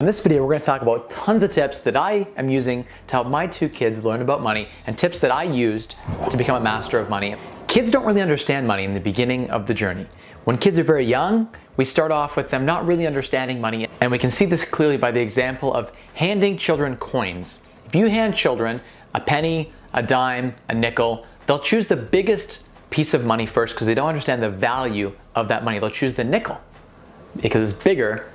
In this video, we're going to talk about tons of tips that I am using to help my two kids learn about money and tips that I used to become a master of money. Kids don't really understand money in the beginning of the journey. When kids are very young, we start off with them not really understanding money, and we can see this clearly by the example of handing children coins. If you hand children a penny, a dime, a nickel, they'll choose the biggest piece of money first because they don't understand the value of that money. They'll choose the nickel because it's bigger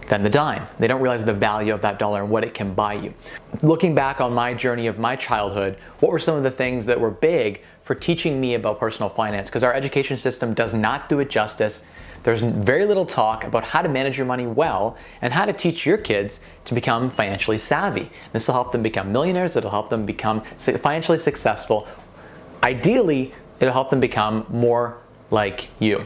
than the dime. They don't realize the value of that dollar and what it can buy you. Looking back on my journey of my childhood, what were some of the things that were big for teaching me about personal finance? Because our education system does not do it justice. There's very little talk about how to manage your money well and how to teach your kids to become financially savvy. This will help them become millionaires. It'll help them become financially successful. Ideally, it'll help them become more like you.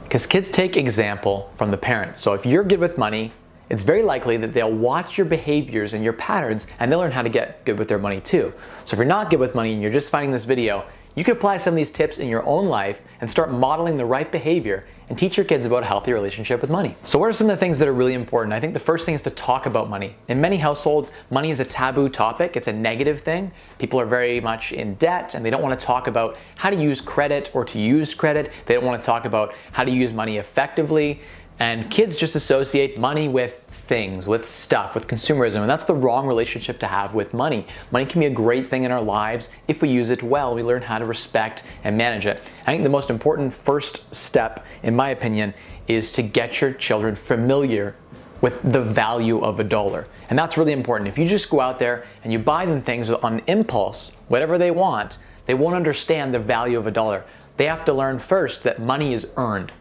Because kids take example from the parents. So if you're good with money, it's very likely that they'll watch your behaviors and your patterns and they'll learn how to get good with their money too. So if you're not good with money and you're just finding this video, you can apply some of these tips in your own life and start modeling the right behavior and teach your kids about a healthy relationship with money. So what are some of the things that are really important? I think the first thing is to talk about money. In many households, money is a taboo topic. It's a negative thing. People are very much in debt and they don't want to talk about how to use credit or to use credit. They don't want to talk about how to use money effectively. And kids just associate money with things, with stuff, with consumerism, and that's the wrong relationship to have with money. Money can be a great thing in our lives. If we use it well, we learn how to respect and manage it. I think the most important first step, in my opinion, is to get your children familiar with the value of a dollar. And that's really important. If you just go out there and you buy them things on impulse, whatever they want, they won't understand the value of a dollar. They have to learn first that money is earned.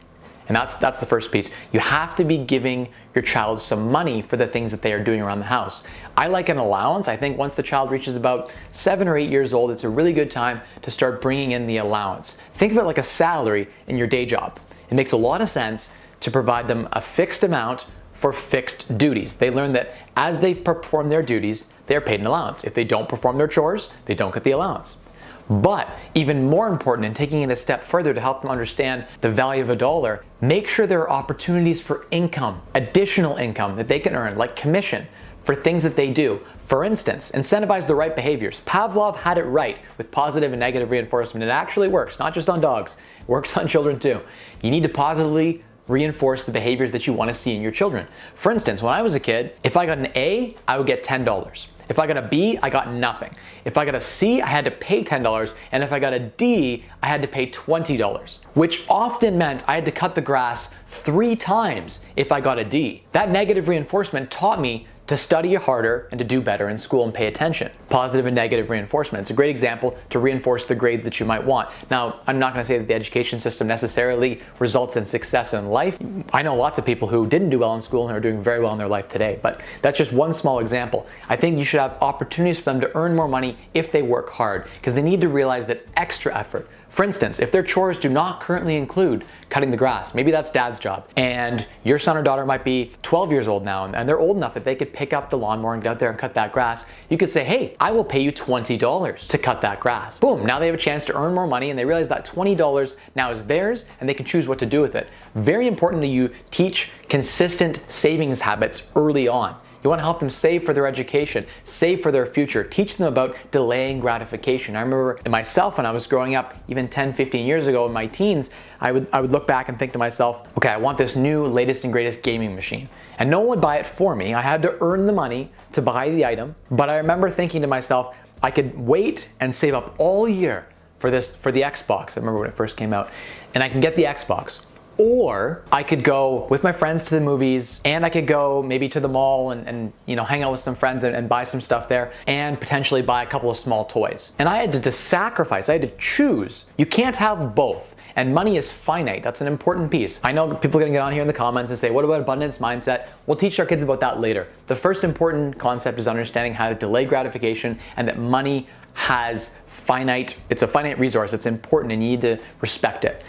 And that's the first piece. You have to be giving your child some money for the things that they are doing around the house. I like an allowance. I think once the child reaches about 7 or 8 years old, it's a really good time to start bringing in the allowance. Think of it like a salary in your day job. It makes a lot of sense to provide them a fixed amount for fixed duties. They learn that as they perform their duties, they're paid an allowance. If they don't perform their chores, they don't get the allowance. But even more important, and taking it a step further to help them understand the value of a dollar, make sure there are opportunities for income, additional income that they can earn, like commission, for things that they do. For instance, incentivize the right behaviors. Pavlov had it right with positive and negative reinforcement. It actually works, not just on dogs. It works on children too. You need to positively reinforce the behaviors that you want to see in your children. For instance, when I was a kid, if I got an A, I would get $10. If I got a B, I got nothing. If I got a C, I had to pay $10, and if I got a D, I had to pay $20, which often meant I had to cut the grass 3 times if I got a D. That negative reinforcement taught me to study harder and to do better in school and pay attention. Positive and negative reinforcement. It's a great example to reinforce the grades that you might want. Now, I'm not going to say that the education system necessarily results in success in life. I know lots of people who didn't do well in school and are doing very well in their life today, but that's just one small example. I think you should have opportunities for them to earn more money if they work hard, because they need to realize that extra effort. For instance, if their chores do not currently include cutting the grass, maybe that's dad's job, and your son or daughter might be 12 years old now, and they're old enough that they could pick up the lawnmower and get out there and cut that grass, you could say, hey, I will pay you $20 to cut that grass. Boom, now they have a chance to earn more money, and they realize that $20 now is theirs, and they can choose what to do with it. Very important that you teach consistent savings habits early on. You want to help them save for their education, save for their future, teach them about delaying gratification. I remember myself when I was growing up, even 10, 15 years ago in my teens, I would look back and think to myself, okay, I want this new latest and greatest gaming machine. And no one would buy it for me. I had to earn the money to buy the item. But I remember thinking to myself, I could wait and save up all year for the Xbox. I remember when it first came out. And I can get the Xbox. Or I could go with my friends to the movies, and I could go maybe to the mall and hang out with some friends and buy some stuff there, and potentially buy a couple of small toys. And I had to sacrifice, I had to choose. You can't have both. And money is finite. That's an important piece. I know people are gonna get on here in the comments and say, what about abundance mindset? We'll teach our kids about that later. The first important concept is understanding how to delay gratification, and that money has it's a finite resource. It's important and you need to respect it.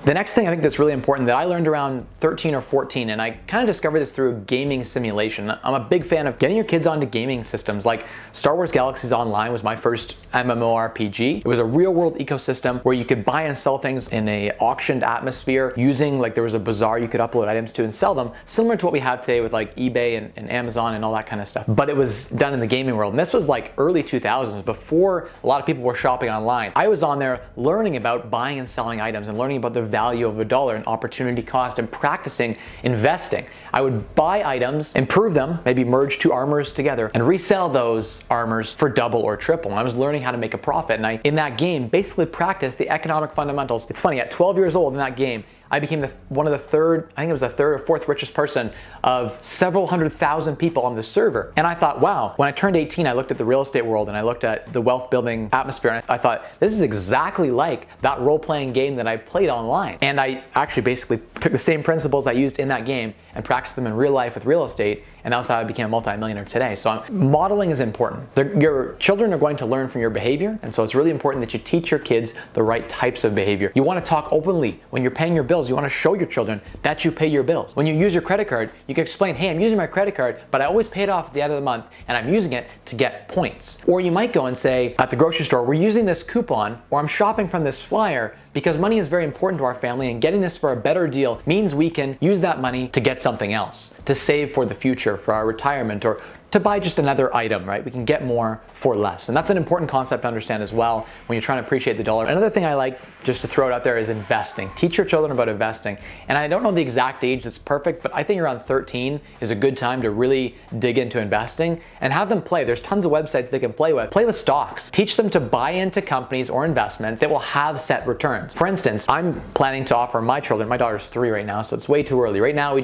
The next thing I think that's really important that I learned around 13 or 14, and I kind of discovered this through gaming simulation. I'm a big fan of getting your kids onto gaming systems. Like Star Wars Galaxies Online was my first MMORPG. It was a real world ecosystem where you could buy and sell things in a auctioned atmosphere using, like, there was a bazaar you could upload items to and sell them, similar to what we have today with like eBay and Amazon and all that kind of stuff. But it was done in the gaming world. And this was like early 2000s, before a lot of people were shopping online. I was on there learning about buying and selling items and learning about the value of a dollar and opportunity cost and practicing investing. I would buy items, improve them, maybe merge two armors together and resell those armors for double or triple. And I was learning how to make a profit. And I, in that game, basically practiced the economic fundamentals. It's funny, at 12 years old in that game, I became one of the third, I think it was the third or fourth richest person of several 100,000 people on the server. And I thought, wow, when I turned 18, I looked at the real estate world and I looked at the wealth building atmosphere, and I thought, this is exactly like that role-playing game that I played online. And I actually basically took the same principles I used in that game and practiced them in real life with real estate, and that's how I became a multi-millionaire today. So modeling is important. Your children are going to learn from your behavior, and so it's really important that you teach your kids the right types of behavior. You want to talk openly when you're paying your bills. You want to show your children that you pay your bills. When you use your credit card, you can explain, hey, I'm using my credit card, but I always pay it off at the end of the month, and I'm using it to get points. Or you might go and say, at the grocery store, we're using this coupon, or I'm shopping from this flyer, because money is very important to our family, and getting this for a better deal means we can use that money to get something else, to save for the future, for our retirement, or to buy just another item, right? We can get more for less. And that's an important concept to understand as well when you're trying to appreciate the dollar. Another thing I like just to throw it out there is investing. Teach your children about investing. And I don't know the exact age that's perfect, but I think around 13 is a good time to really dig into investing and have them play. There's tons of websites they can play with. Play with stocks. Teach them to buy into companies or investments that will have set returns. For instance, I'm planning to offer my children, my daughter's 3 right now, so it's way too early. Right now, we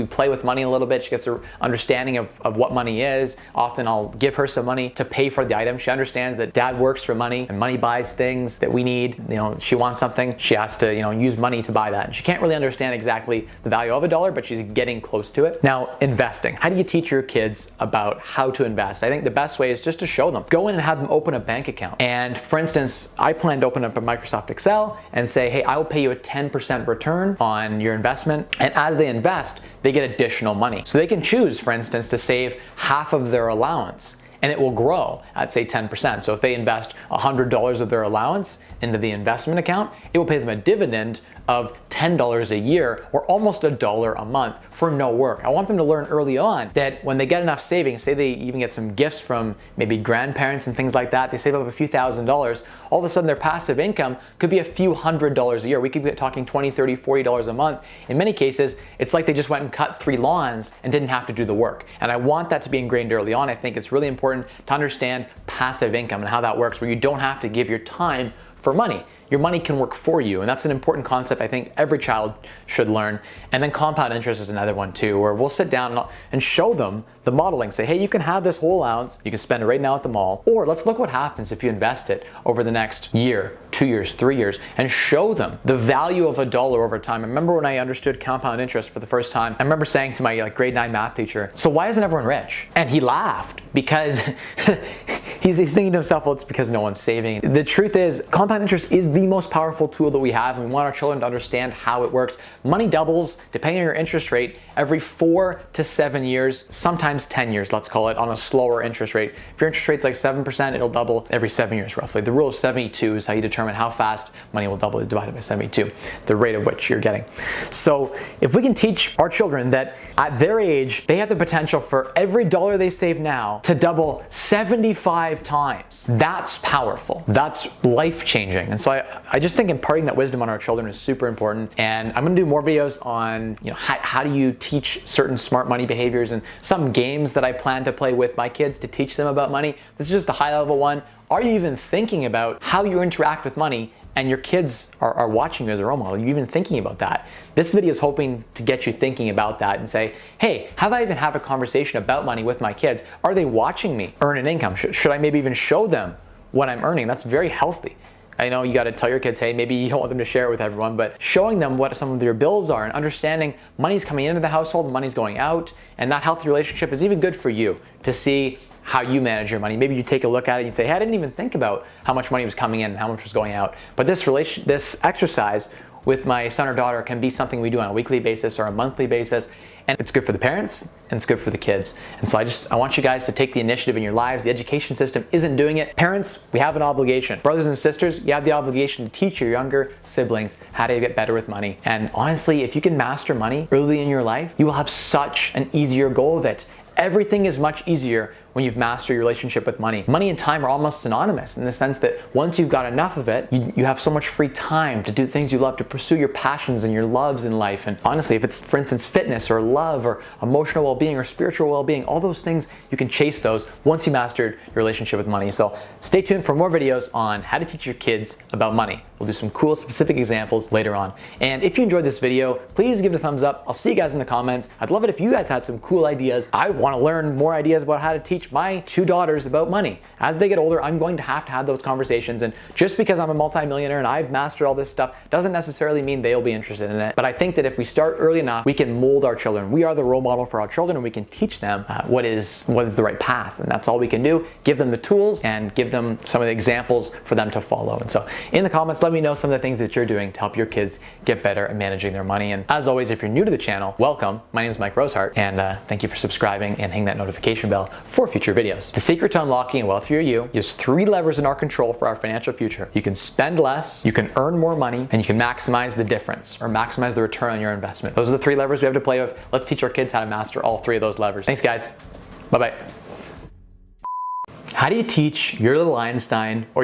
play with money a little bit. She gets an understanding of what money is. Often I'll give her some money to pay for the item. She understands that dad works for money and money buys things that we need. You know, she wants something, she has to, use money to buy that. And she can't really understand exactly the value of a dollar, but she's getting close to it. Now, investing. How do you teach your kids about how to invest? I think the best way is just to show them. Go in and have them open a bank account. And for instance, I plan to open up a Microsoft Excel and say, hey, I will pay you a 10% return on your investment. And as they invest, they get additional money. So they can choose, for instance, to save half of their allowance, and it will grow at, say, 10%. So if they invest $100 of their allowance into the investment account, it will pay them a dividend of $10 a year, or almost $1 a month for no work. I want them to learn early on that when they get enough savings, say they even get some gifts from maybe grandparents and things like that, they save up a few $1,000s, all of a sudden their passive income could be a few $100s a year. We could be talking $20, $30, $40 a month. In many cases, it's like they just went and cut 3 lawns and didn't have to do the work. And I want that to be ingrained early on. I think it's really important to understand passive income and how that works, where you don't have to give your time for money. Your money can work for you, and that's an important concept I think every child should learn. And then compound interest is another one too, where we'll sit down and show them the modeling. Say, hey, you can have this whole allowance, you can spend it right now at the mall, or let's look what happens if you invest it over the next year, 2 years, 3 years, and show them the value of a dollar over time. I remember when I understood compound interest for the first time, I remember saying to my grade 9 math teacher, so why isn't everyone rich? And he laughed because he's thinking to himself, well, it's because no one's saving. The truth is, compound interest is the most powerful tool that we have, and we want our children to understand how it works. Money doubles, depending on your interest rate, every 4 to 7 years, sometimes 10 years, let's call it, on a slower interest rate. If your interest rate's like 7%, it'll double every 7 years roughly. The rule of 72 is how you determine how fast money will double divided by 72, the rate of which you're getting. So if we can teach our children that at their age, they have the potential for every dollar they save now to double 75 times, that's powerful. That's life-changing. And so I just think imparting that wisdom on our children is super important. And I'm gonna do more videos on how do you teach certain smart money behaviors and some games that I plan to play with my kids to teach them about money. This is just a high-level one. Are you even thinking about how you interact with money and your kids are watching you as a role model? Are you even thinking about that? This video is hoping to get you thinking about that and say, hey, have I even have a conversation about money with my kids? Are they watching me earn an income? Should I maybe even show them what I'm earning? That's very healthy. I know you got to tell your kids, hey, maybe you don't want them to share it with everyone, but showing them what some of their bills are and understanding money's coming into the household, money's going out, and that healthy relationship is even good for you to see how you manage your money. Maybe you take a look at it and you say, hey, I didn't even think about how much money was coming in and how much was going out. But this exercise with my son or daughter can be something we do on a weekly basis or a monthly basis. And it's good for the parents and it's good for the kids. And so I want you guys to take the initiative in your lives. The education system isn't doing it. Parents, we have an obligation. Brothers and sisters, you have the obligation to teach your younger siblings how to get better with money. And honestly, if you can master money early in your life, you will have such an easier go of it. Everything is much easier when you've mastered your relationship with money. Money and time are almost synonymous in the sense that once you've got enough of it, you have so much free time to do things you love, to pursue your passions and your loves in life. And honestly, if it's, for instance, fitness or love or emotional well-being or spiritual well-being, all those things, you can chase those once you mastered your relationship with money. So stay tuned for more videos on how to teach your kids about money. We'll do some cool specific examples later on. And if you enjoyed this video, please give it a thumbs up. I'll see you guys in the comments. I'd love it if you guys had some cool ideas. I want to learn more ideas about how to teach my 2 daughters about money. As they get older, I'm going to have those conversations. And just because I'm a multimillionaire and I've mastered all this stuff doesn't necessarily mean they'll be interested in it. But I think that if we start early enough, we can mold our children. We are the role model for our children, and we can teach them what is the right path. And that's all we can do. Give them the tools and give them some of the examples for them to follow. And so in the comments, let me know some of the things that you're doing to help your kids get better at managing their money. And as always, if you're new to the channel, welcome. My name is Mike Rosehart, and thank you for subscribing and hitting that notification bell for future videos. The secret to unlocking a wealthier you is 3 levers in our control for our financial future. You can spend less, you can earn more money, and you can maximize the difference or maximize the return on your investment. Those are the 3 levers we have to play with. Let's teach our kids how to master all 3 of those levers. Thanks, guys. Bye-bye. How do you teach your little Einstein or